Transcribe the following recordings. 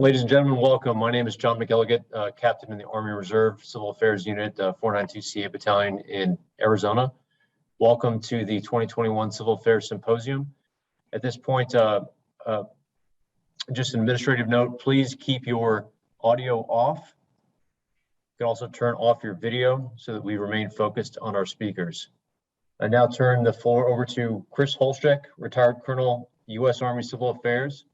Ladies and gentlemen, welcome. My name is John McElligott, Captain in the Army Reserve Civil Affairs Unit, 492 CA Battalion in Arizona. Welcome to the 2021 Civil Affairs Symposium. At this point, just an administrative note, please keep your audio off. You can also turn off your video so that we remain focused on our speakers. I now turn the floor over to Chris Holshek, retired Colonel, U.S. Army Civil Affairs,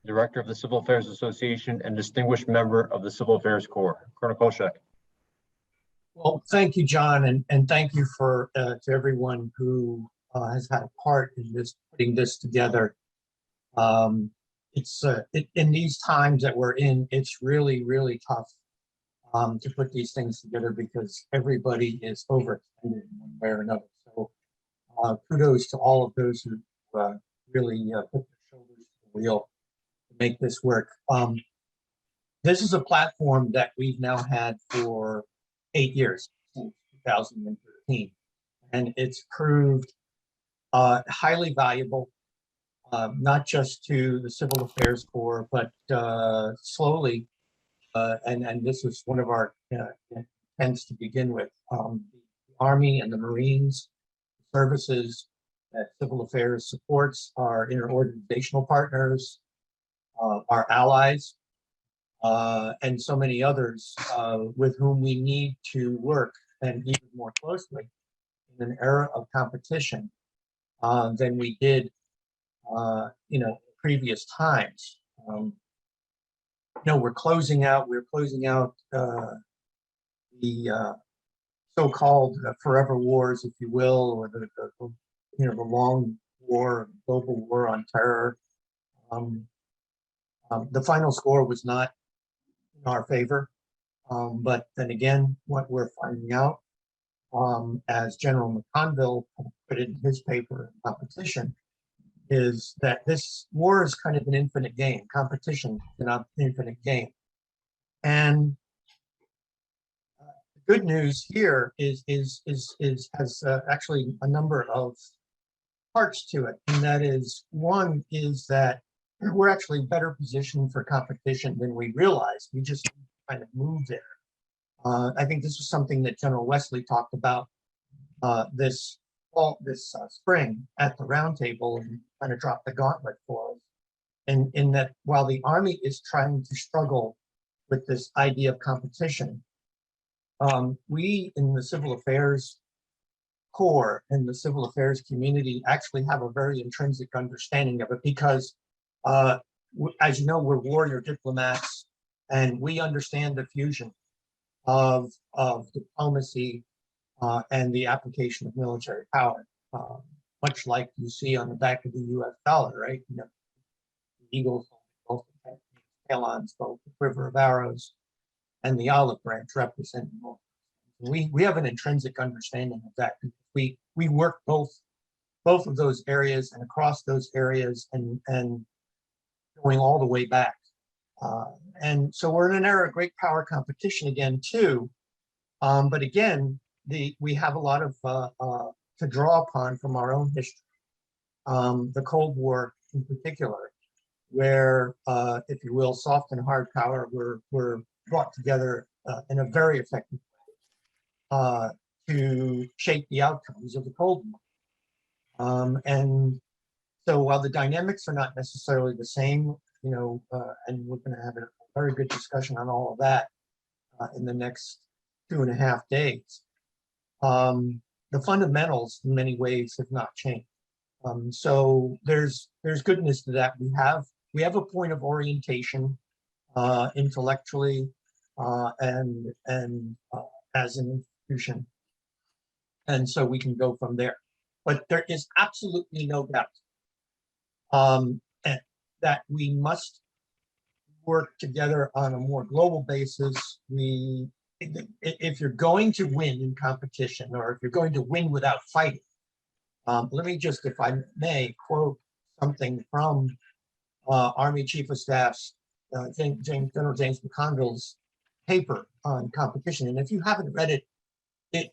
Director of the Civil Affairs Association, and distinguished member of the Civil Affairs Corps. Colonel Holshek. Well, thank you, John, and thank you for to everyone who has had a part in this, putting this together. In these times that we're in, it's really, really tough to put these things together because everybody is overextended in one way or another. So kudos to all of those who really put their shoulders to the wheel to make this work. This is a platform that we've now had for 8 years, since 2013, and it's proved highly valuable, not just to the Civil Affairs Corps, but slowly, and this was one of our intents to begin with, the Army and the Marines services that Civil Affairs supports, our interorganizational partners, our allies, and so many others with whom we need to work, and even more closely in an era of competition than we did, previous times. We're closing out the so-called forever wars, if you will, or the long war, global war on terror. The final score was not in our favor, but then again, what we're finding out, as General McConville put it in his paper, Competition, is that this war is kind of an infinite game. Competition is an infinite game, and the good news here has actually a number of parts to it, and that is, one is that we're actually better positioned for competition than we realized. We just kind of moved there. I think this was something that General Wesley talked about this spring at the roundtable, and kind of dropped the gauntlet for us. And in that, while the Army is trying to struggle with this idea of competition, we in the Civil Affairs Corps and the Civil Affairs community actually have a very intrinsic understanding of it, because as you know, we're warrior diplomats, and we understand the fusion of diplomacy and the application of military power, much like you see on the back of the U.S. dollar, right? The eagles, both the talons, both the quiver of arrows, and the olive branch representing both. We have an intrinsic understanding of that. We work both of those areas and across those areas, and going all the way back. And so we're in an era of great power competition again too. But again, we have a lot of to draw upon from our own history. The Cold War in particular, where, if you will, soft and hard power were brought together in a very effective way to shape the outcomes of the Cold War. And so while the dynamics are not necessarily the same, and we're going to have a very good discussion on all of that in the next 2.5 days, the fundamentals in many ways have not changed. So there's goodness to that. We have a point of orientation intellectually and as an institution, and so we can go from there. But there is absolutely no doubt that we must work together on a more global basis. If you're going to win in competition, or if you're going to win without fighting, let me just, if I may, quote something from Army Chief of Staff's General James McConville's paper on competition. And if you haven't read it,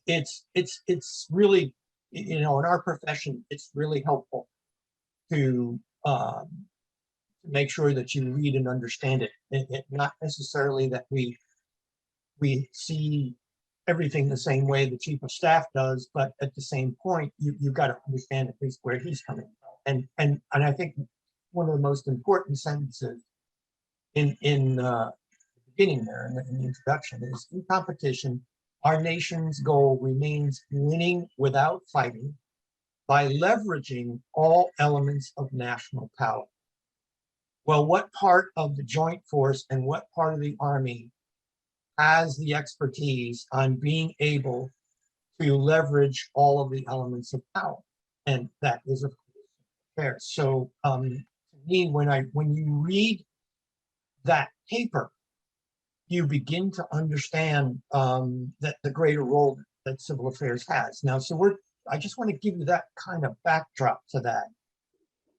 it's really, in our profession, it's really helpful to make sure that you read and understand it. Not necessarily that we see everything the same way the chief of staff does, but at the same point, you've got to understand at least where he's coming from. And I think one of the most important sentences in the beginning there, in the introduction, is in competition, our nation's goal remains winning without fighting by leveraging all elements of national power. Well, what part of the joint force and what part of the Army has the expertise on being able to leverage all of the elements of power? And that is, of course, fair. So to me, when you read that paper, you begin to understand that the greater role that civil affairs has. Now, so I just want to give you that kind of backdrop to that.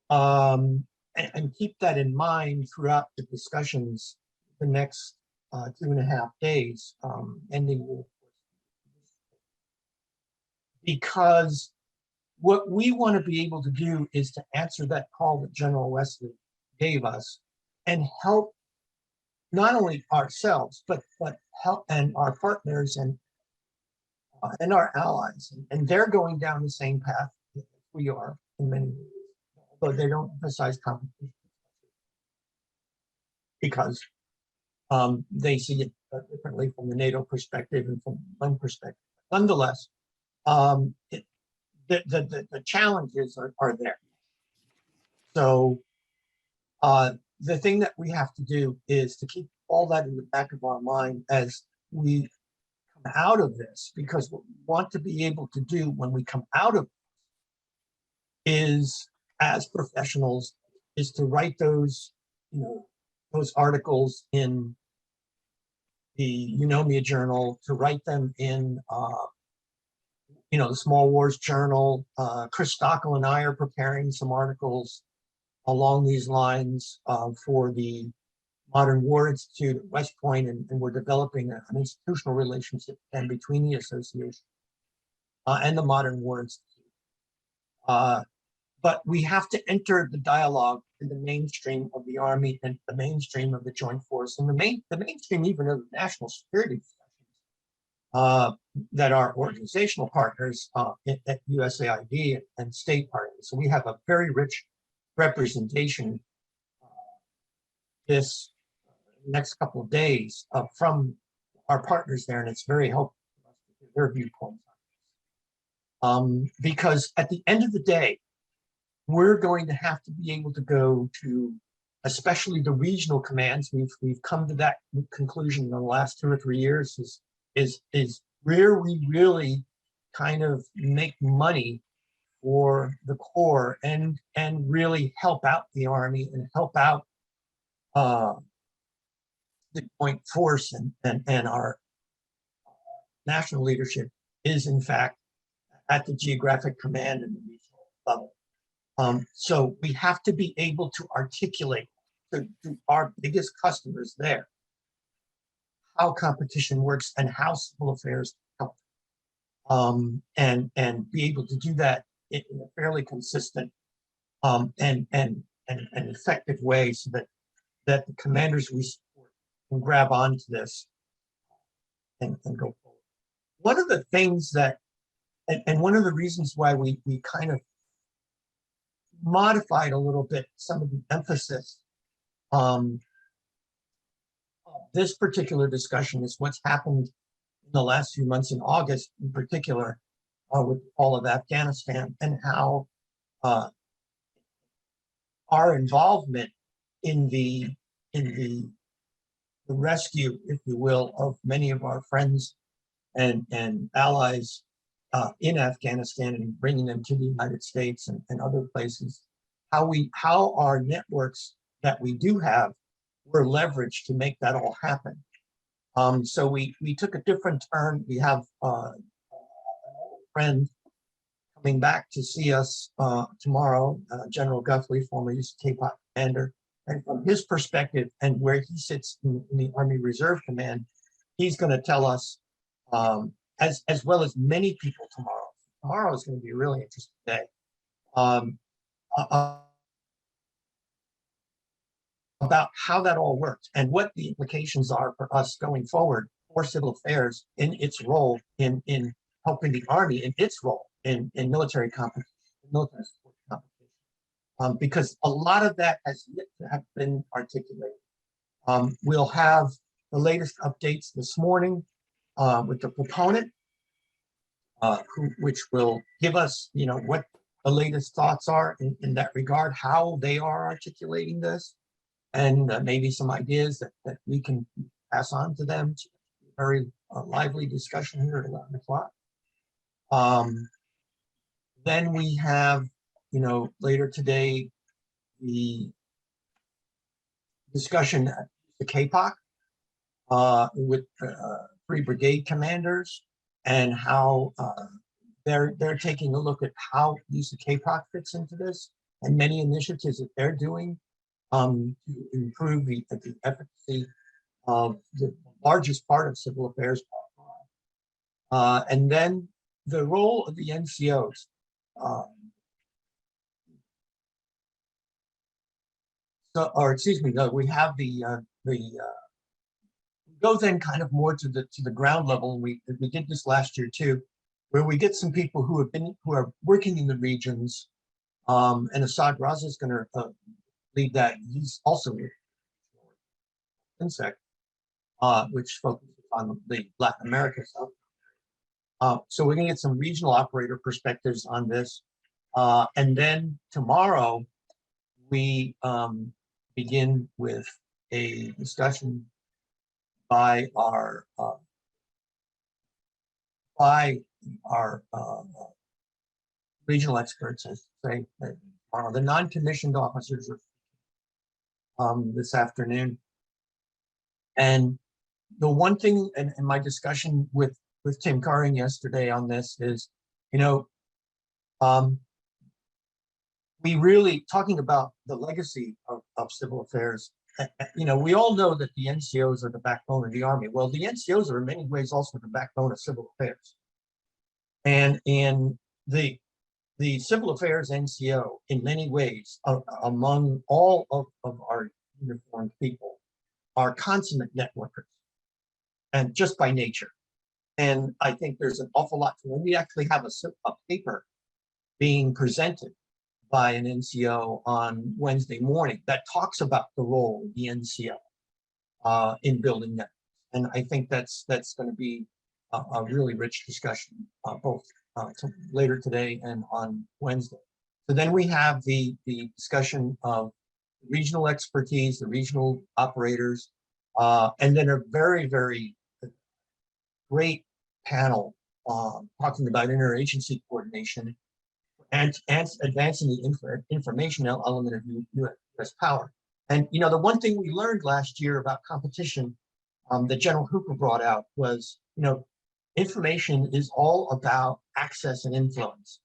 And keep that in mind throughout the discussions the next 2.5 days, ending with, because what we want to be able to do is to answer that call that General Wesley gave us and help not only ourselves, but help and our partners and our allies. And they're going down the same path that we are in many ways, although they don't emphasize competition because they see it differently from the NATO perspective and from one perspective. Nonetheless, the challenges are there. So the thing that we have to do is to keep all that in the back of our mind as we come out of this, because what we want to be able to do when we come out of it is, as professionals, is to write those, those articles in the Nomia journal, to write them in, the Small Wars Journal. Chris Stockel and I are preparing some articles along these lines for the Modern War Institute at West Point, and we're developing an institutional relationship and between the association and the Modern War Institute. But we have to enter the dialogue in the mainstream of the Army and the mainstream of the Joint Force and the mainstream even of the national security discussions that are organizational partners at USAID and state partners. So we have a very rich representation this next couple of days from our partners there, and it's very helpful for us to hear their viewpoints on this. Because at the end of the day, we're going to have to be able to go to, especially the regional commands. We've come to that conclusion in the last 2 or 3 years. Is where we really kind of make money for the Corps and really help out the Army and help out the Joint Force and our national leadership is in fact at the geographic command and the regional level. So we have to be able to articulate to our biggest customers there how competition works and how civil affairs help, and be able to do that in a fairly consistent and effective way, so that the commanders we support can grab onto this and go forward. One of the things that, and one of the reasons why we kind of modified a little bit some of the emphasis of this particular discussion is what's happened in the last few months, in August in particular, with all of Afghanistan, and how our involvement in the rescue, if you will, of many of our friends and allies in Afghanistan and bringing them to the United States and other places, how our networks that we do have were leveraged to make that all happen. So we took a different turn. We have an old friend coming back to see us tomorrow, General Guthrie, former Caa commander, and from his perspective and where he sits in the Army Reserve Command, he's going to tell us, as well as many people tomorrow. Tomorrow is going to be a really interesting day. about how that all works and what the implications are for us going forward for civil affairs in its role in helping the Army in its role in military competition, military support competition. Because a lot of that has yet to have been articulated. We'll have the latest updates this morning with the proponent, which will give us, what the latest thoughts are in that regard, how they are articulating this, and maybe some ideas that we can pass on to them. Very lively discussion here at 11 o'clock. Then we have, later today, the discussion at the CAPOC with 3 brigade commanders and how they're taking a look at how use of CAPOC fits into this and many initiatives that they're doing to improve the efficacy of the largest part of civil affairs. And then the role of the NCOs. We have go then kind of more to the ground level. We did this last year too, where we get some people who are working in the regions. And Assad Raza is going to lead that. He's also with Insect, which focuses on the Latin America stuff. So we're going to get some regional operator perspectives on this. And then tomorrow we begin with a discussion by our regional experts, as say, the non-commissioned officers this afternoon. And the one thing in my discussion with Tim Kirlin yesterday on this is, we really talking about the legacy of civil affairs. We all know that the NCOs are the backbone of the Army. Well, the NCOs are in many ways also the backbone of civil affairs. And in the civil affairs NCO, in many ways, among all of our uniformed people, are consummate networkers, and just by nature. And I think there's an awful lot to when we actually have a paper being presented by an NCO on Wednesday morning that talks about the role of the NCO in building networks. And I think that's going to be a really rich discussion, both later today and on Wednesday. So then we have the discussion of regional expertise, the regional operators, and then a very, very great panel talking about interagency coordination and advancing the information element of U.S. power. And the one thing we learned last year about competition that General Hooper brought out was, information is all about access and influence.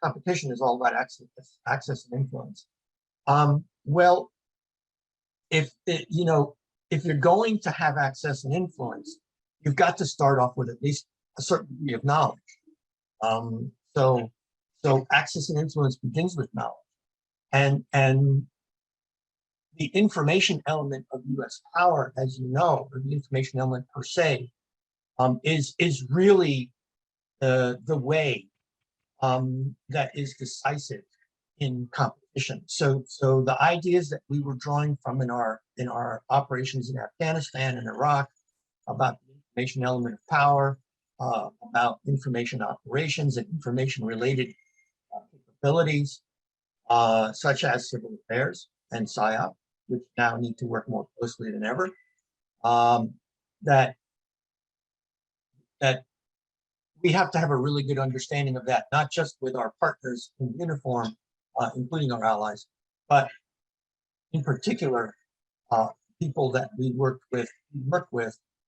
Competition is all about access and influence. Well, if you're going to have access and influence, you've got to start off with at least a certain degree of knowledge. So access and influence begins with knowledge, and the information element of U.S. power, as you know, or the information element per se, is really the way that is decisive in competition. So the ideas that we were drawing from in our operations in Afghanistan and Iraq about the information element of power, about information operations and information related capabilities, such as civil affairs and PSYOP, which now need to work more closely than ever, that we have to have a really good understanding of that, not just with our partners in uniform, including our allies, but in particular, people that we work with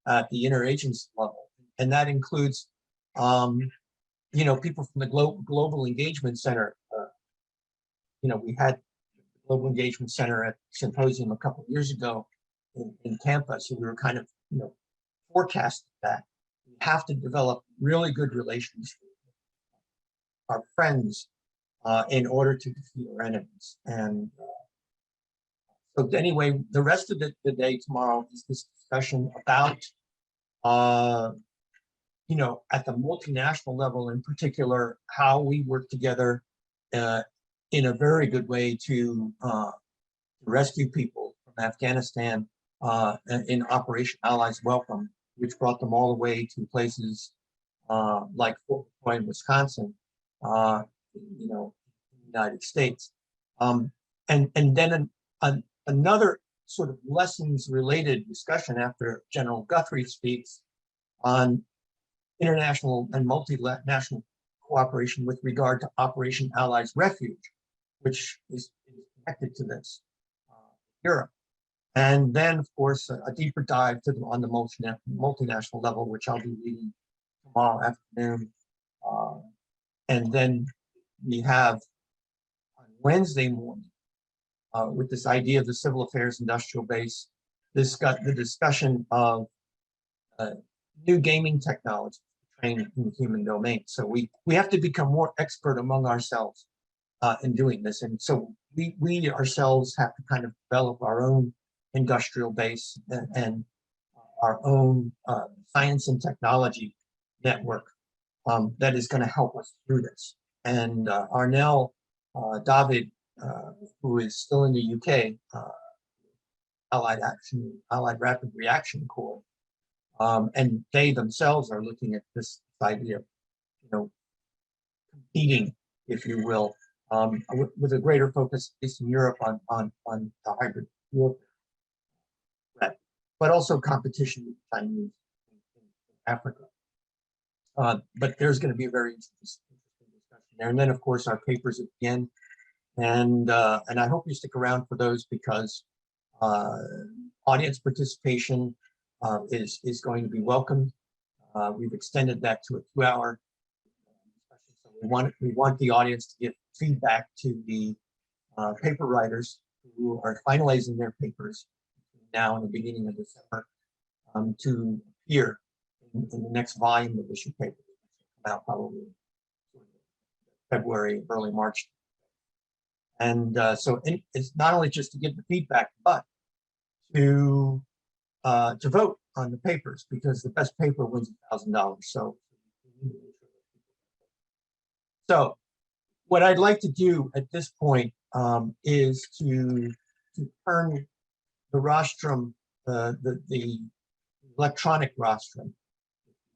at the interagency level. And that includes, people from the Global Engagement Center. We had the Global Engagement Center at Symposium a couple of years ago in Tampa, so we were kind of, forecasting that. We have to develop really good relations with our friends in order to defeat our enemies. And So anyway, the rest of the day tomorrow is this discussion about, you know, at the multinational level in particular, how we work together in a very good way to rescue people from Afghanistan in Operation Allies Welcome, which brought them all the way to places like Fort McCoy in Wisconsin, you know, in the United States. And then another sort of lessons related discussion after General Guthrie speaks on international and multinational cooperation with regard to Operation Allies Refuge, which is connected to this, Europe. And then, of course, a deeper dive on the multinational level, which I'll be leading tomorrow afternoon. And then we have on Wednesday morning, with this idea of the civil affairs industrial base, this got the discussion of new gaming technology trained in the human domain. So we have to become more expert among ourselves in doing this. And so we ourselves have to kind of develop our own industrial base and our own science and technology network that is going to help us through this. And Arnell David, who is still in the UK, Allied Rapid Reaction Corps, and they themselves are looking at this idea of, you know, competing, if you will, with a greater focus, at least in Europe, on the hybrid warfare, but also competition with the Chinese in Africa. But there's going to be a very interesting discussion there. And then, of course, our papers at the end. And I hope you stick around for those because audience participation is going to be welcomed. We've extended that to a 2-hour discussion. So we want the audience to give feedback to the paper writers who are finalizing their papers now in the beginning of December to appear in the next volume of issue papers, which will come out probably February, early March. And so it's not only just to give the feedback, but to vote on the papers, because the best paper wins $1,000. So what I'd like to do at this point is to turn the rostrum, the electronic rostrum,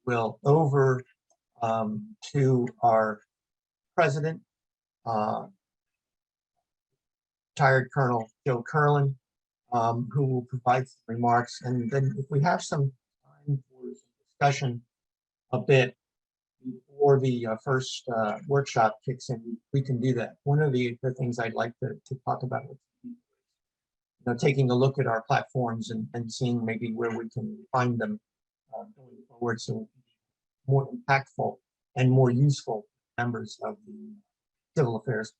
will over to our president, retired Colonel Joe Kirlin, who will provide some remarks. And then if we have some time for discussion a bit before the first workshop kicks in, we can do that. One of the things I'd like to talk about is, you know, taking a look at our platforms and seeing maybe where we can find them going forward, so more impactful and more useful members of the civil affairs.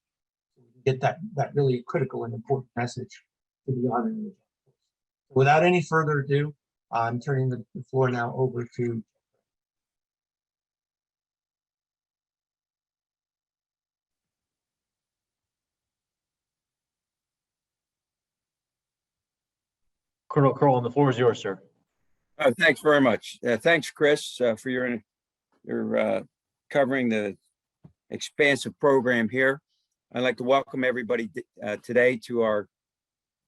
So we can get that really critical and important message to the audience. Without any further ado, I'm turning the floor now over to Colonel Curl, the floor is yours, sir. Thanks very much. Thanks, Chris, for your covering the expansive program here. I'd like to welcome everybody today to our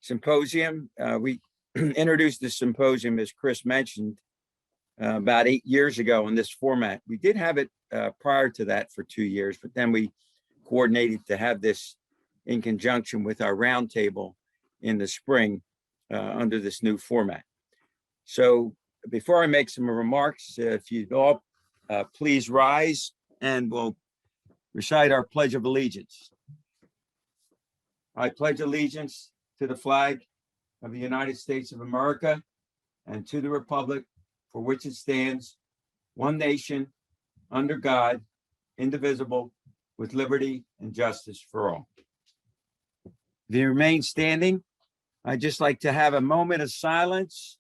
symposium. We introduced the symposium, as Chris mentioned, about 8 years ago in this format. We did have it prior to that for 2 years, but then we coordinated to have this in conjunction with our roundtable in the spring under this new format. So before I make some remarks, if you'd all please rise and we'll recite our Pledge of Allegiance. I pledge allegiance to the flag of the United States of America and to the republic for which it stands, one nation, under God, indivisible, with liberty and justice for all. If you remain standing, I'd just like to have a moment of silence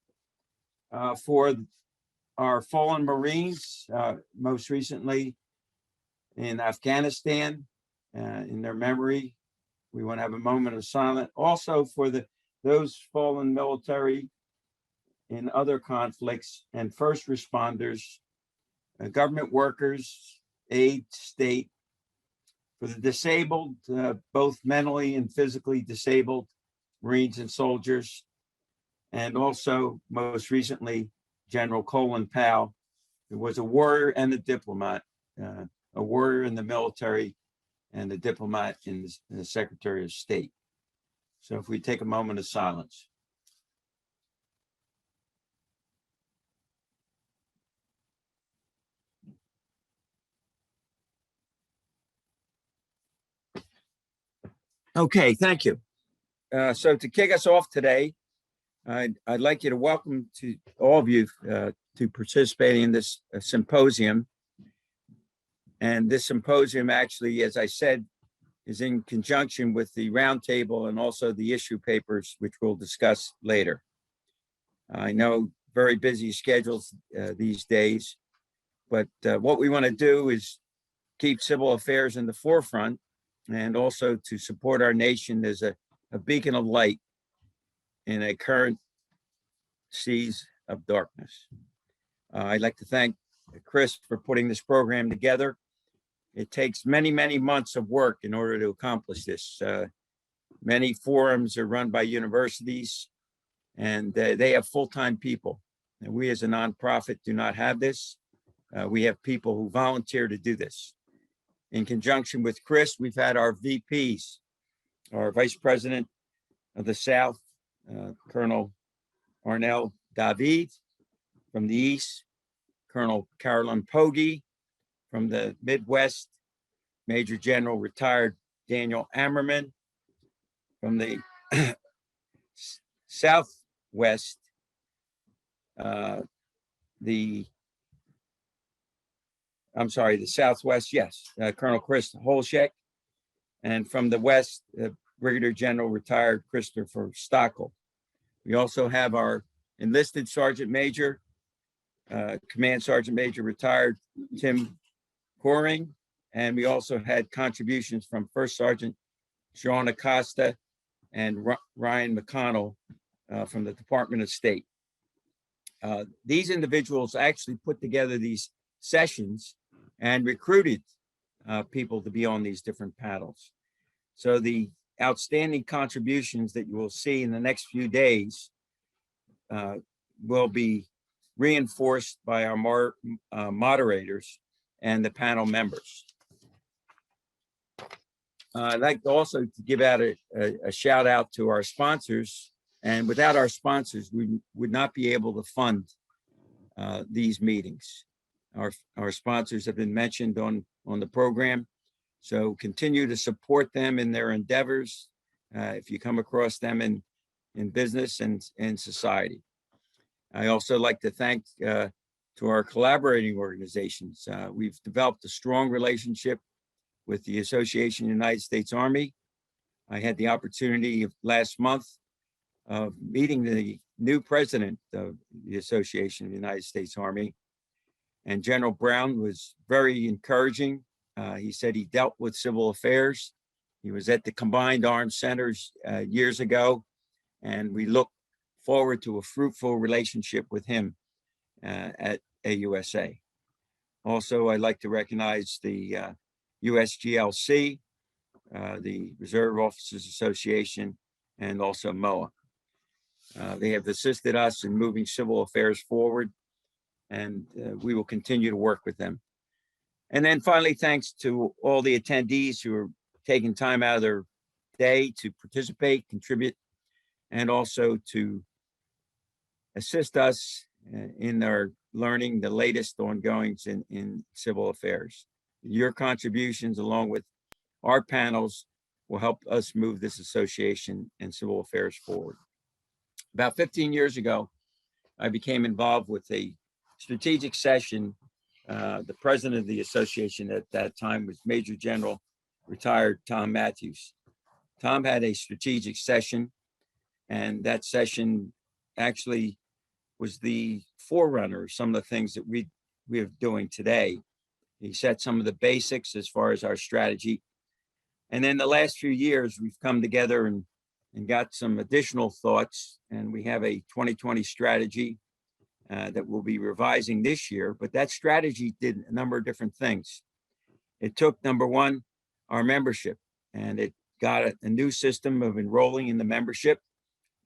for our fallen Marines, most recently in Afghanistan, in their memory. We want to have a moment of silence also for the those fallen military in other conflicts, and first responders, government workers, aid, state, for the disabled, both mentally and physically disabled, Marines and soldiers, and also most recently, General Colin Powell, who was a warrior and a diplomat, a warrior in the military and a diplomat in the Secretary of State. So if we take a moment of silence. Okay, thank you. So to kick us off today, I'd like you to welcome to all of you to participating in this symposium. And this symposium actually, as I said, is in conjunction with the roundtable and also the issue papers, which we'll discuss later. I know very busy schedules these days, but what we want to do is keep civil affairs in the forefront and also to support our nation as a beacon of light in a current seas of darkness. I'd like to thank Chris for putting this program together. It takes many, many months of work in order to accomplish this. Many forums are run by universities and they have full-time people. And we as a nonprofit do not have this. We have people who volunteer to do this. In conjunction with Chris, we've had our VPs, our Vice President of the South, Colonel Arnell David. From the East, Colonel Kirlin from the Midwest, Major General retired Daniel Ammerman. From the Southwest, the Southwest, yes, Colonel Chris Holshek. And from the West, Brigadier General retired Christopher Stockel. We also have our enlisted Sergeant Major, Command Sergeant Major retired Tim Coring, and we also had contributions from First Sergeant Sean Acosta and Ryan McConnell from the Department of State. These individuals actually put together these sessions and recruited people to be on these different panels. So the outstanding contributions that you will see in the next few days will be reinforced by our moderators and the panel members. I'd like also to give out a shout out to our sponsors. And without our sponsors, we would not be able to fund these meetings. Our sponsors have been mentioned on the program. So continue to support them in their endeavors if you come across them in business and in society. I also like to thank to our collaborating organizations. We've developed a strong relationship with the Association of the United States Army. I had the opportunity of last month of meeting the new president of the Association of the United States Army. And General Brown was very encouraging. He said he dealt with civil affairs. He was at the Combined Arms Centers years ago, and we look forward to a fruitful relationship with him at AUSA. Also, I'd like to recognize the USGLC, the Reserve Officers Association, and also MOA. They have assisted us in moving civil affairs forward, and we will continue to work with them. And then finally, thanks to all the attendees who are taking time out of their day to participate, contribute, and also to assist us in our learning the latest ongoings in civil affairs. Your contributions, along with our panels, will help us move this association and civil affairs forward. About 15 years ago, I became involved with a strategic session. The president of the association at that time was Major General retired Tom Matthews. Tom had a strategic session, and that session actually was the forerunner of some of the things that we are doing today. He set some of the basics as far as our strategy. And then the last few years, we've come together and and got some additional thoughts. And we have a 2020 strategy that we'll be revising this year. But that strategy did a number of different things. It took, number one, our membership, and it got a new system of enrolling in the membership.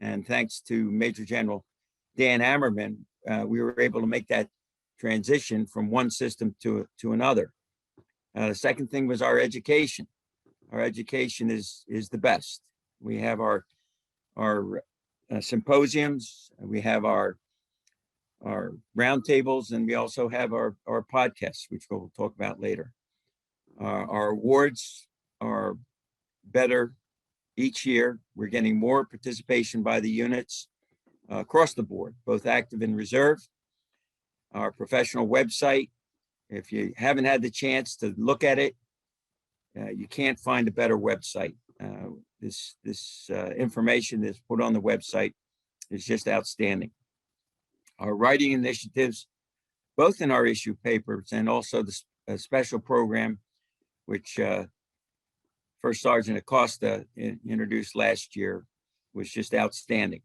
And thanks to Major General Dan Ammerman, we were able to make that transition from one system to another. The second thing was our education. Our education is the best. We have our symposiums, we have our roundtables, and we also have our podcasts, which we'll talk about later. Our awards are better each year. We're getting more participation by the units across the board, both active and reserve. Our professional website, if you haven't had the chance to look at it, you can't find a better website. This information that's put on the website is just outstanding. Our writing initiatives, both in our issue papers and also the special program, which First Sergeant Acosta introduced last year, was just outstanding.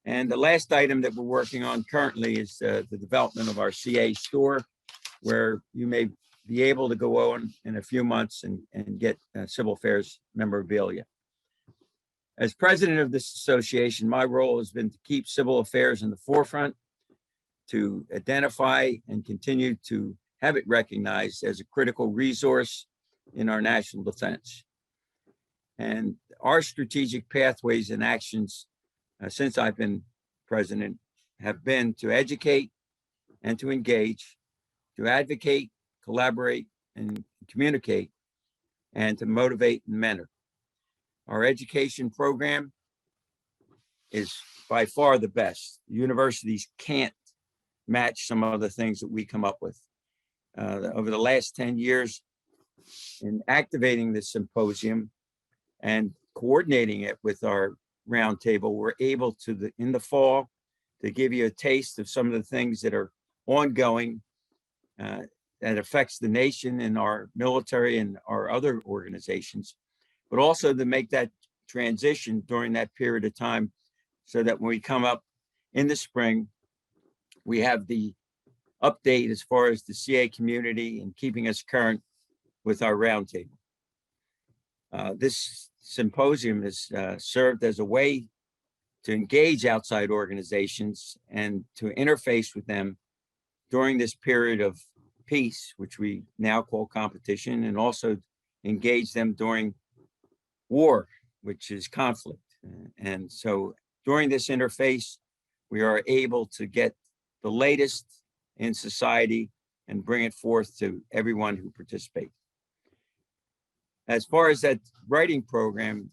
And the last item that we're working on currently is the development of our CA store, where you may be able to go on in a few months and get civil affairs memorabilia. As president of this association, my role has been to keep civil affairs in the forefront, to identify and continue to have it recognized as a critical resource in our national defense. And our strategic pathways and actions since I've been president have been to educate and to engage, to advocate, collaborate, and communicate, and to motivate and mentor. Our education program is by far the best. Universities can't match some of the things that we come up with. Over the last 10 years, in activating this symposium and coordinating it with our roundtable, we're able to, in the fall, to give you a taste of some of the things that are ongoing that affects the nation and our military and our other organizations, but also to make that transition during that period of time so that when we come up in the spring, we have the update as far as the CA community and keeping us current with our roundtable. This symposium has served as a way to engage outside organizations and to interface with them during this period of peace, which we now call competition, and also engage them during war, which is conflict. And so during this interface, we are able to get the latest in society and bring it forth to everyone who participates. As far as that writing program,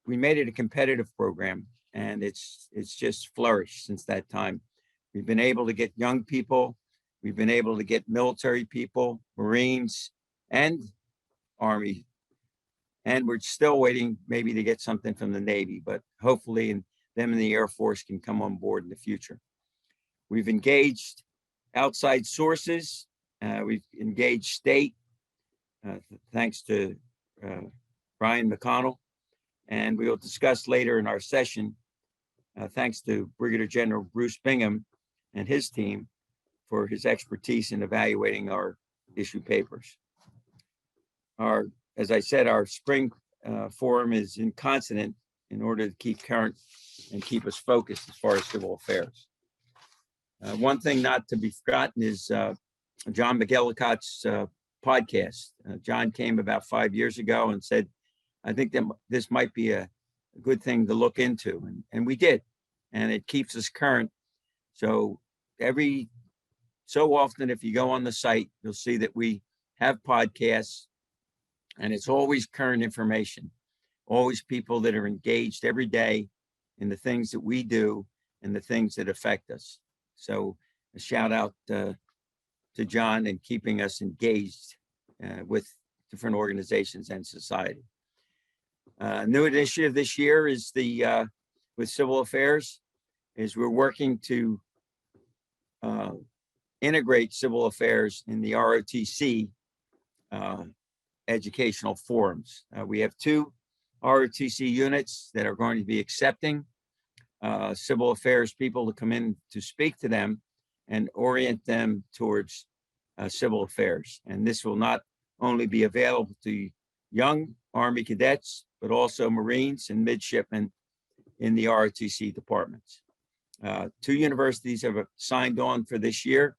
we made it a competitive program, and it's just flourished since that time. We've been able to get young people, we've been able to get military people, Marines, and Army, and we're still waiting maybe to get something from the Navy, but hopefully them and the Air Force can come on board in the future. We've engaged outside sources, we've engaged state, thanks to Brian McConnell, and we will discuss later in our session, thanks to Brigadier General Bruce Bingham and his team for his expertise in evaluating our issue papers. As I said, our spring forum is in consonant in order to keep current and keep us focused as far as civil affairs. One thing not to be forgotten is John McGillicot's podcast. John came about 5 years ago and said, I think that this might be a good thing to look into. And we did, and it keeps us current. So every so often, if you go on the site, you'll see that we have podcasts, and it's always current information, always people that are engaged every day in the things that we do and the things that affect us. So a shout out to John and keeping us engaged with different organizations and society. New initiative this year is with civil affairs, is we're working to integrate civil affairs in the ROTC educational forums. We have two ROTC units that are going to be accepting civil affairs people to come in to speak to them and orient them towards civil affairs. And this will not only be available to young Army cadets, but also Marines and midshipmen in the ROTC departments. 2 universities have signed on for this year,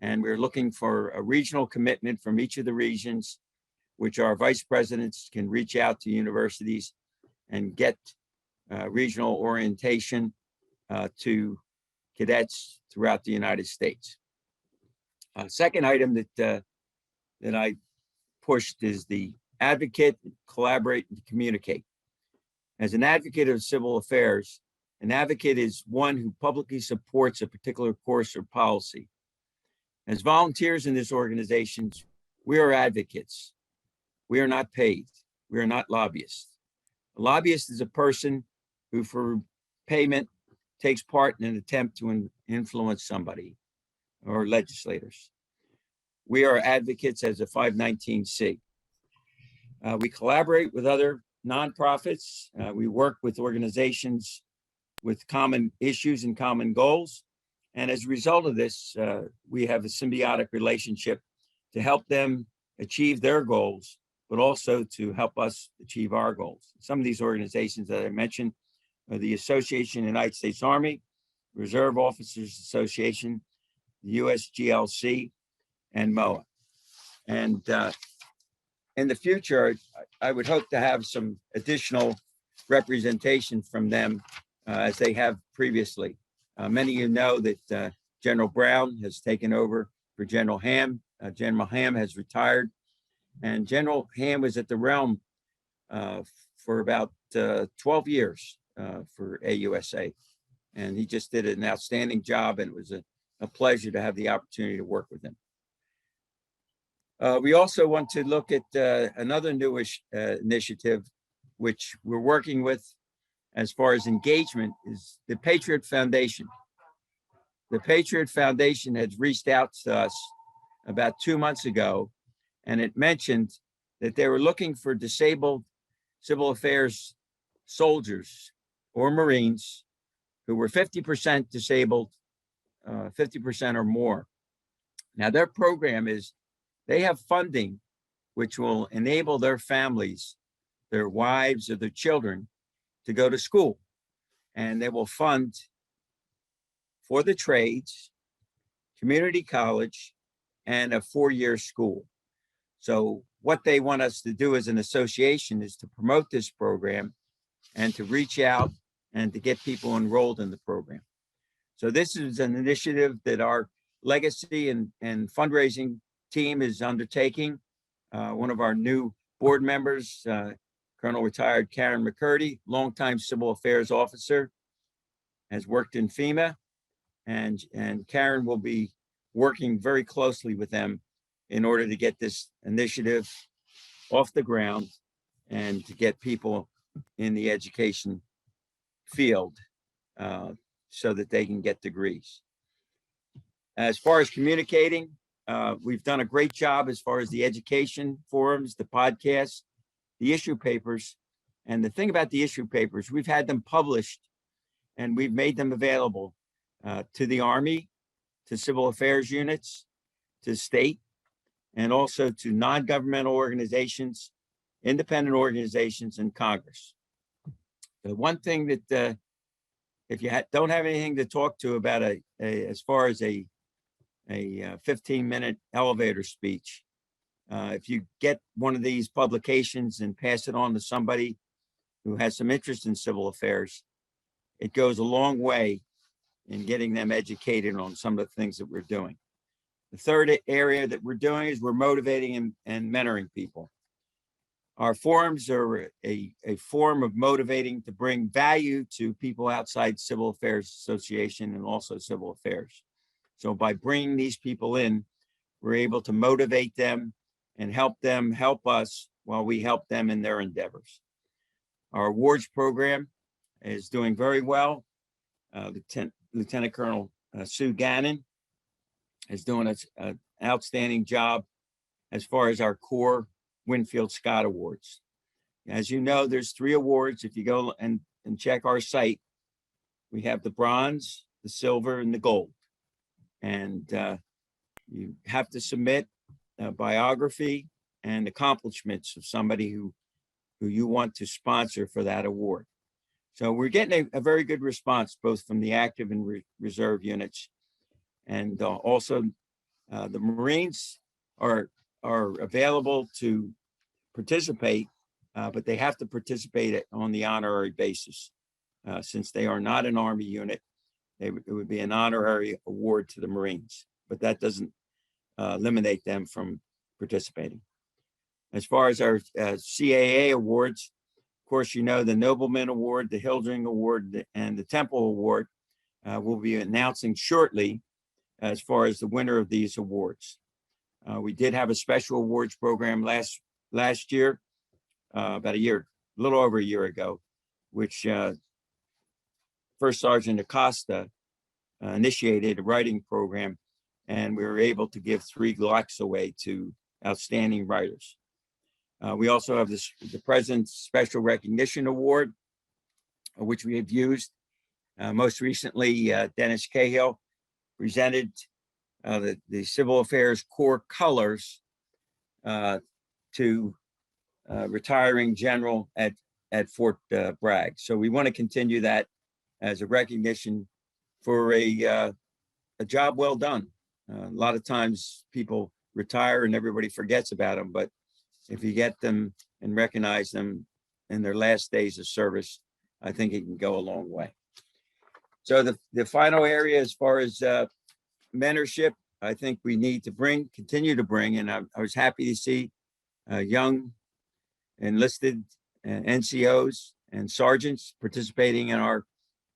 and we're looking for a regional commitment from each of the regions, which our vice presidents can reach out to universities and get regional orientation to cadets throughout the United States. Second item that I pushed is the advocate, collaborate, and communicate. As an advocate of civil affairs, an advocate is one who publicly supports a particular course or policy. As volunteers in this organization, we are advocates. We are not paid. We are not lobbyists. A lobbyist is a person who, for payment, takes part in an attempt to influence somebody or legislators. We are advocates as a 519c. We collaborate with other nonprofits. We work with organizations with common issues and common goals. And as a result of this, we have a symbiotic relationship to help them achieve their goals, but also to help us achieve our goals. Some of these organizations that I mentioned are the Association of the United States Army, Reserve Officers Association, the USGLC, and MOA. And in the future, I would hope to have some additional representation from them as they have previously. Many of you know that General Brown has taken over for General Ham. General Ham has retired, and General Ham was at the realm for about 12 years for AUSA. And he just did an outstanding job, and it was a pleasure to have the opportunity to work with him. We also want to look at another newish initiative, which we're working with as far as engagement, is the Patriot Foundation. The Patriot Foundation had reached out to us about 2 months ago, and it mentioned that they were looking for disabled civil affairs soldiers or Marines who were 50% disabled, 50% or more. Now, their program is they have funding which will enable their families, their wives or their children, to go to school. And they will fund for the trades, community college, and a 4-year school. So what they want us to do as an association is to promote this program and to reach out and to get people enrolled in the program. So this is an initiative that our legacy and fundraising team is undertaking. One of our new board members, Colonel retired Karen McCurdy, longtime civil affairs officer, has worked in FEMA, and Karen will be working very closely with them in order to get this initiative off the ground and to get people in the education field so that they can get degrees. As far as communicating, we've done a great job as far as the education forums, the podcasts, the issue papers. And the thing about the issue papers, we've had them published and we've made them available to the Army, to civil affairs units, to state, and also to non-governmental organizations, independent organizations, and Congress. The one thing that if you don't have anything to talk to about as far as a 15-minute elevator speech, if you get one of these publications and pass it on to somebody who has some interest in civil affairs, it goes a long way in getting them educated on some of the things that we're doing. The third area that we're doing is we're motivating and mentoring people. Our forums are a form of motivating to bring value to people outside Civil Affairs Association and also civil affairs. So by bringing these people in, we're able to motivate them and help them help us while we help them in their endeavors. Our awards program is doing very well. Lieutenant Colonel Sue Gannon is doing an outstanding job as far as our core Winfield Caa Awards. As you know, there's 3 awards. If you go and check our site, we have the bronze, the silver, and the gold. And you have to submit a biography and accomplishments of somebody who you want to sponsor for that award. So we're getting a very good response, both from the active and reserve units. And also the Marines are available to participate, but they have to participate on the honorary basis. Since they are not an Army unit, it would be an honorary award to the Marines, but that doesn't eliminate them from participating. As far as our CAA awards, of course, you know, the Nobleman Award, the Hildring Award, and the Temple Award we'll be announcing shortly as far as the winner of these awards. We did have a special awards program last year, about a little over a year ago, which First Sergeant Acosta initiated a writing program, and we were able to give 3 Glocks away to outstanding writers. We also have the President's Special Recognition Award, which we have used. Most recently, Dennis Cahill presented the Civil Affairs Corps colors to retiring general at Fort Bragg. So we want to continue that as a recognition for a job well done. A lot of times people retire and everybody forgets about them, but if you get them and recognize them in their last days of service, I think it can go a long way. So the final area, as far as mentorship, I think we need to continue to bring, and I was happy to see young enlisted NCOs and sergeants participating in our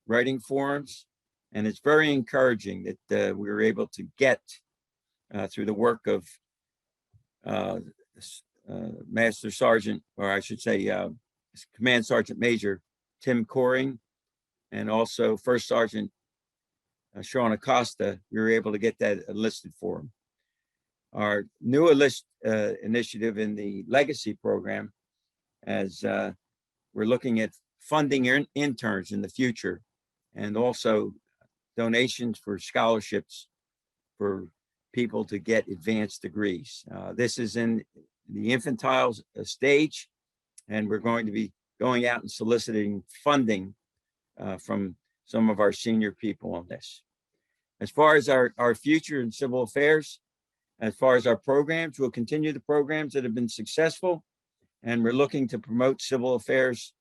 writing forums. And it's very encouraging that we were able to get through the work of Master Sergeant, or I should say Command Sergeant Major Tim Coring, and also First Sergeant Sean Acosta. We were able to get that enlisted for him. Our new initiative in the legacy program, as we're looking at funding interns in the future, and also donations for scholarships for people to get advanced degrees. This is in the infantile stage, and we're going to be going out and soliciting funding from some of our senior people on this. As far as our future in civil affairs, as far as our programs, we'll continue the programs that have been successful, and we're looking to promote civil affairs,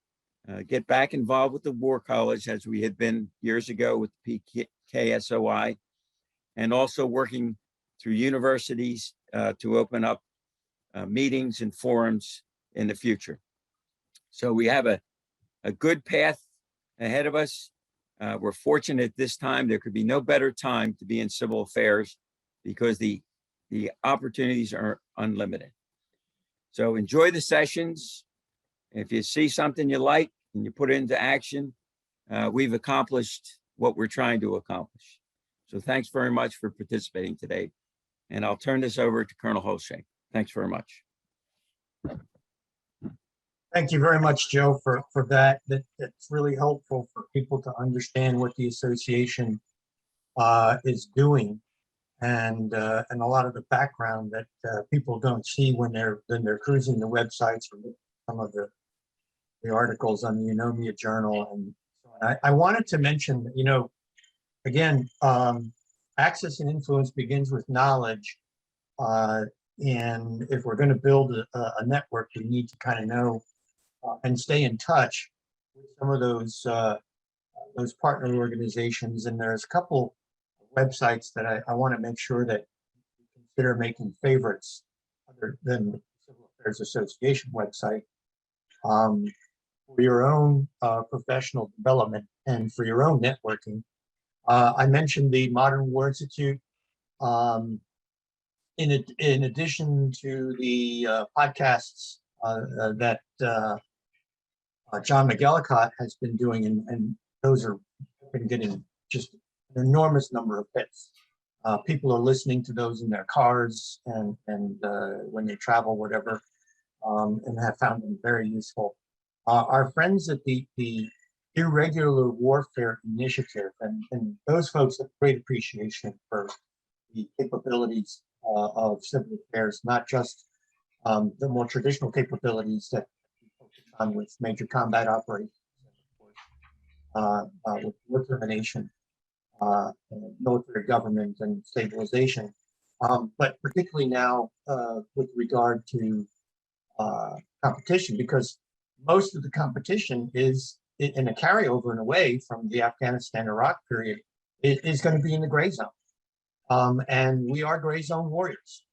get back involved with the War College as we had been years ago with the PKSOI, and also working through universities to open up meetings and forums in the future. So we have a good path ahead of us. We're fortunate this time. There could be no better time to be in civil affairs because the opportunities are unlimited. So enjoy the sessions. If you see something you like and you put it into action, we've accomplished what we're trying to accomplish. So thanks very much for participating today. And I'll turn this over to Colonel Holshek. Thanks very much. Thank you very much, Joe, for that. That's really helpful for people to understand what the association is doing, and a lot of the background that people don't see when they're cruising the websites or some of the articles on the Nomia Journal. And so on. I wanted to mention, you know, again, access and influence begins with knowledge. And if we're going to build a network, we need to kind of know and stay in touch with some of those partner organizations. And there's a couple of websites that I want to make sure that you consider making favorites other than the Civil Affairs Association website, for your own professional development and for your own networking. I mentioned the Modern War Institute. In addition to the podcasts that John McEllicott has been doing, and those have been getting just an enormous number of hits. People are listening to those in their cars and when they travel, whatever, and have found them very useful. Our friends at the Irregular Warfare Initiative, and those folks have great appreciation for the capabilities of civil affairs, not just the more traditional capabilities that we focus on with major combat operations, with war termination, military government and stabilization, but particularly now with regard to competition, because most of the competition is in a carryover in a way from the Afghanistan-Iraq period. It is going to be in the gray zone. And we are gray zone warriors.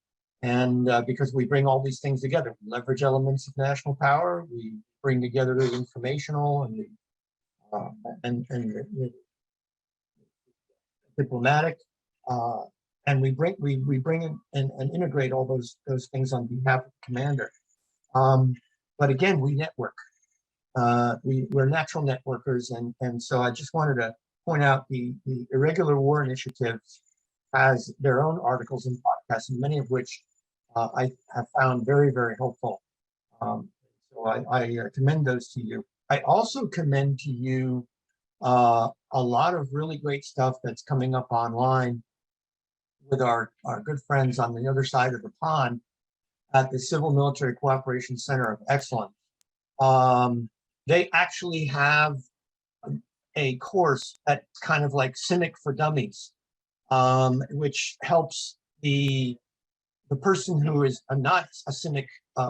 And because we bring all these things together, we leverage elements of national power, we bring together the informational and the diplomatic, and we bring in and integrate all those things on behalf of the commander. But again, we network. We're natural networkers, and so I just wanted to point out the Irregular War Initiative has their own articles and podcasts, and many of which I have found very, very helpful. So I commend those to you. I also commend to you a lot of really great stuff that's coming up online with our good friends on the other side of the pond at the Civil Military Cooperation Center of Excellence. They actually have a course that's kind of like Cynic for Dummies, which helps the person who is not a cynic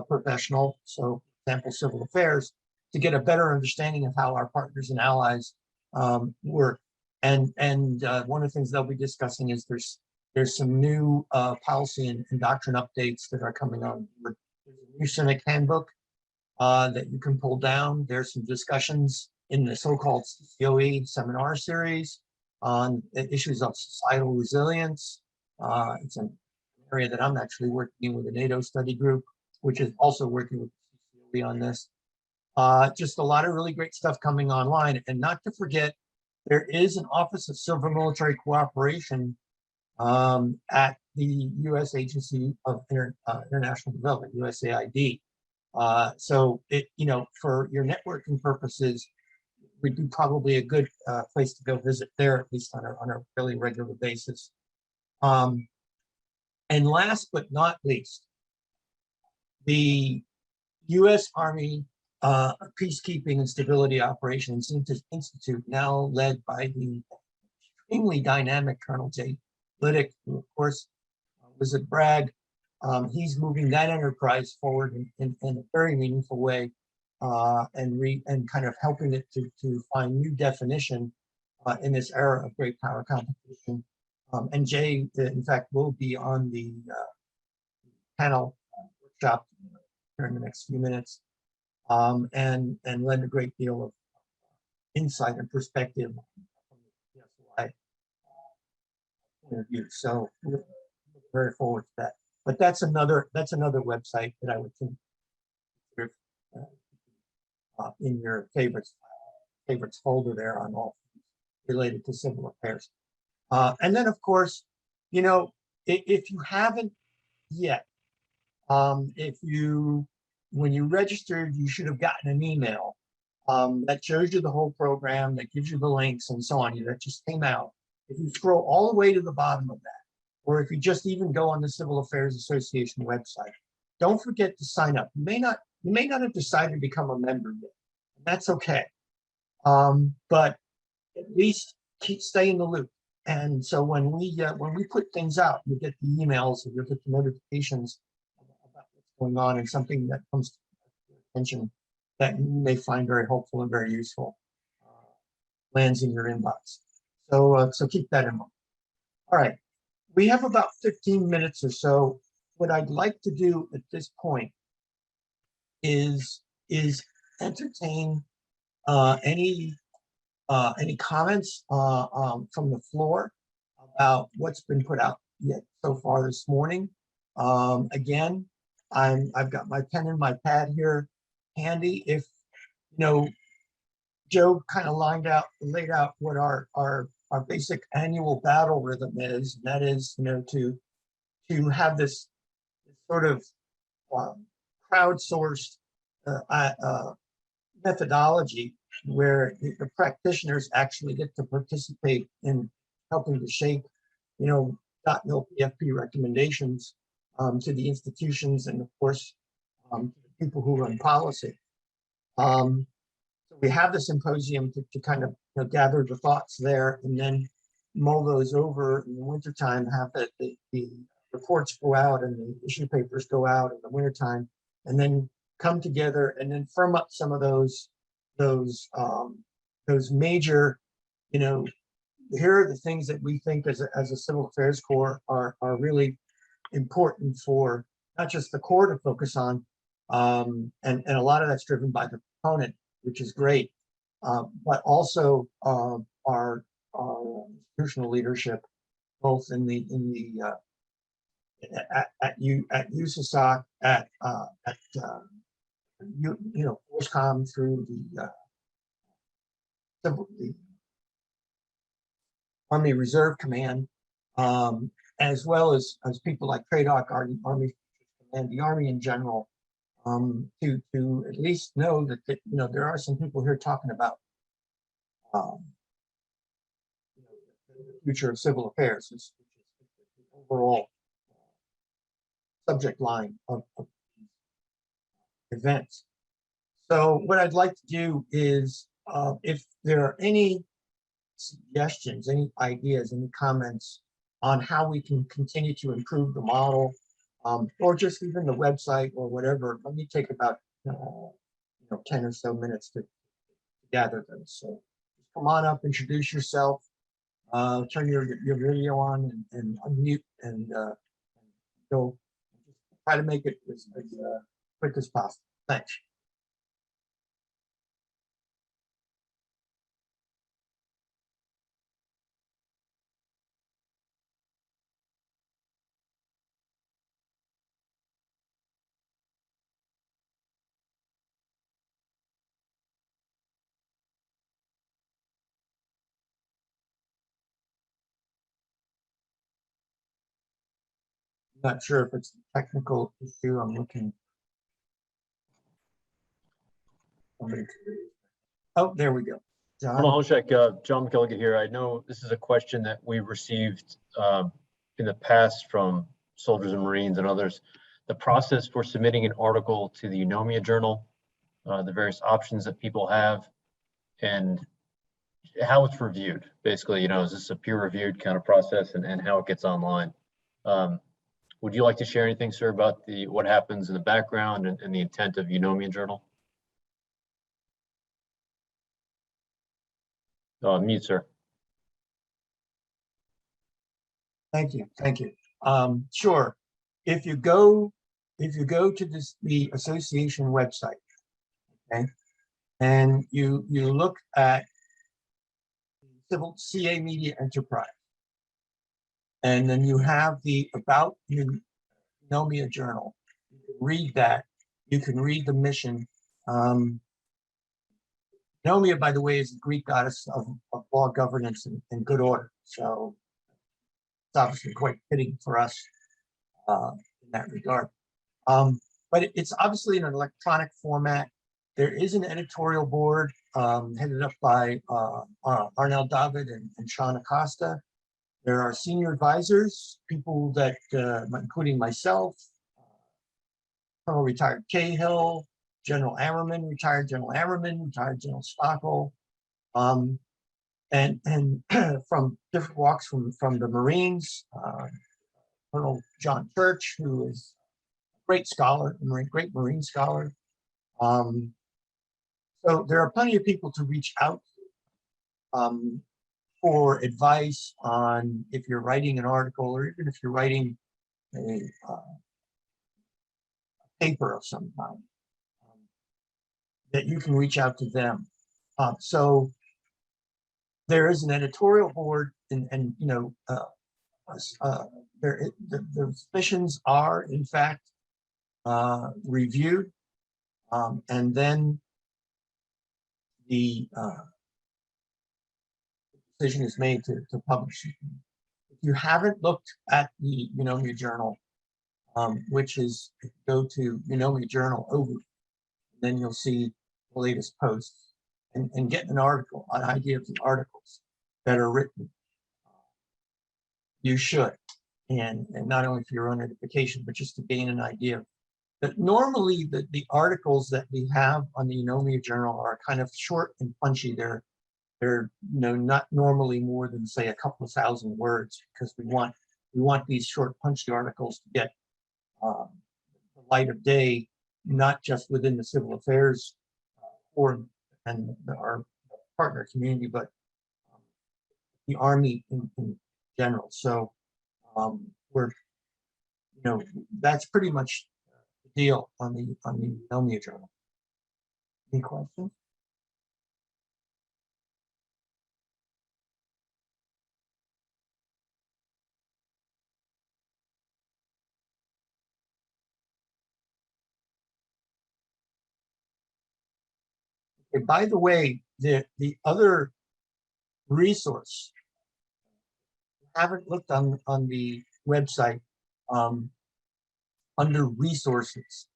professional, so for example, civil affairs, to get a better understanding of how our partners and allies work. And one of the things they'll be discussing is there's some new policy and doctrine updates that are coming on. There's a new Cynic handbook that you can pull down. There's some discussions in the so-called COE seminar series on issues of societal resilience. It's an area that I'm actually working in with a NATO study group, which is also working with COE on this. Just a lot of really great stuff coming online. And not to forget, there is an Office of Civil Military Cooperation at the U.S. Agency of International Development, USAID. So for your networking purposes, would be probably a good place to go visit there, at least on a fairly regular basis. And last but not least, the U.S. Army Peacekeeping and Stability Operations Institute, now led by the extremely dynamic Colonel J. Liddick, who of course was at Bragg. He's moving that enterprise forward in a very meaningful way, and kind of helping it to find new definition in this era of great power competition. And Jay, in fact, will be on the panel workshop during the next few minutes, and lend a great deal of insight and perspective from the PSY point of view. So we're looking very forward to that. But that's another website that I would think in your favorites folder there on all related to civil affairs. And then, of course, if you haven't yet, when you registered, you should have gotten an email that shows you the whole program, that gives you the links and so on. That just came out. If you scroll all the way to the bottom of that, or if you just even go on the Civil Affairs Association website, don't forget to sign up. You may not have decided to become a member yet. That's okay. But at least stay in the loop. And so when we put things out, you get the emails or you get the notifications about what's going on, and something that comes to your attention that you may find very helpful and very useful lands in your inbox. So keep that in mind. All right, we have about 15 minutes or so. What I'd like to do at this point is entertain any comments from the floor about what's been put out yet so far this morning. Again, I've got my pen and my pad here handy. If Joe kind of laid out what our basic annual battle rhythm is, and that is to have this sort of crowdsourced methodology where the practitioners actually get to participate in helping to shape, .NOPFP recommendations to the institutions and, of course, to the people who run policy. So we have the symposium to kind of gather the thoughts there, and then mull those over in the wintertime, have the reports go out and the issue papers go out in the wintertime, and then come together and then firm up some of those major, here are the things that we think as a civil affairs corps are really important for not just the corps to focus on, and a lot of that's driven by the proponent, which is great, but also our institutional leadership, both in the at USASOC, at FORSCOM through the Army Reserve Command, as well as people like TRADOC, Army and the Army in general, to at least know that there are some people here talking about the future of civil affairs, which is the overall subject line of events. So what I'd like to do is, if there are any suggestions, any ideas, any comments on how we can continue to improve the model, or just even the website or whatever, let me take about 10 or so minutes to gather them. So come on up, introduce yourself, turn your video on and unmute, and go. Try to make it as quick as possible. Thanks. Not sure if it's a technical issue. I'm looking. Oh, there we go. John. Holshek, John McElligott here. I know this is a question that we received in the past from soldiers and Marines and others. The process for submitting an article to the Nomia journal, the various options that people have, and how it's reviewed. Basically, is this a peer-reviewed kind of process, and how it gets online? Would you like to share anything, sir, about what happens in the background and the intent of Nomia journal? Mute, sir. Thank you. Sure. If you go to the association website, okay, and you look at Civil CA Media Enterprise, and then you have the About Nomia journal. You can read that. You can read the mission. Nomia, by the way, is the Greek goddess of law, governance, and good order. So it's obviously quite fitting for us in that regard. But it's obviously in an electronic format. There is an editorial board headed up by Arnel David and Sean Acosta. There are senior advisors, people that, including myself, Colonel Retired Cahill, General Ammerman, retired General Ammerman, retired General Stockel, and from different walks from the Marines, Colonel John Church, who is a great scholar, great Marine scholar. So there are plenty of people to reach out to for advice on if you're writing an article, or even if you're writing a paper of some kind, that you can reach out to them. So there is an editorial board, and the missions are in fact reviewed, and then the decision is made to publish it. If you haven't looked at the Nomia journal, which is, go to Nomia journal over, then you'll see the latest posts and get an article, an idea of the articles that are written. You should, and not only for your own edification, but just to gain an idea. But normally the articles that we have on the Nomia Journal are kind of short and punchy. They're not normally more than, say, a couple of thousand words, because we want these short punchy articles to get the light of day, not just within the civil affairs forum and our partner community, but the Army in general. So that's pretty much the deal on the Nomia Journal. Any questions? Okay, by the way, the other resource, I haven't looked on the website under resources.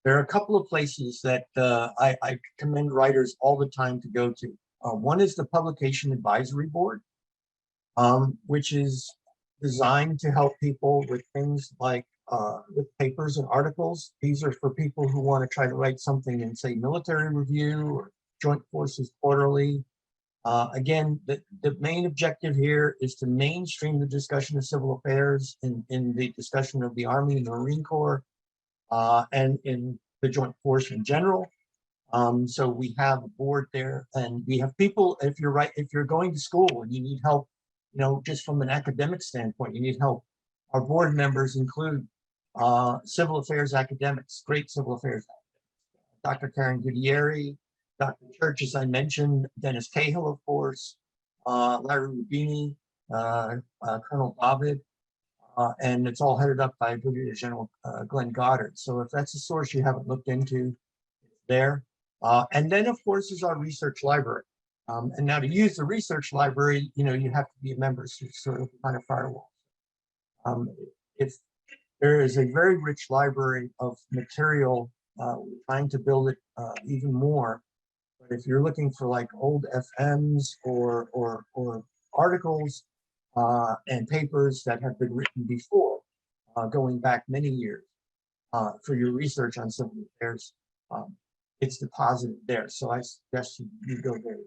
There are a couple of places that I commend writers all the time to go to. One is the Publication Advisory Board, which is designed to help people with things like with papers and articles. These are for people who want to try to write something in, say, Military Review or Joint Forces Quarterly. Again, the main objective here is to mainstream the discussion of civil affairs in the discussion of the Army and the Marine Corps, and in the Joint Force in general. So we have a board there, and we have people. If you're going to school and you need help, just from an academic standpoint, you need help. Our board members include civil affairs academics, great civil affairs academics, Dr. Karen Gutierrez, Dr. Church, as I mentioned, Dennis Cahill, of course, Larry Rubini, Colonel David, and it's all headed up by Brigadier General Glenn Goddard. So if that's a source you haven't looked into, it's there. And then, of course, is our research library. And now to use the research library, you have to be a member, so it's sort of kind of firewall. If there is a very rich library of material, we're trying to build it even more. But if you're looking for like old FMs or articles and papers that have been written before, going back many years, for your research on civil affairs, it's deposited there. So I suggest you go there.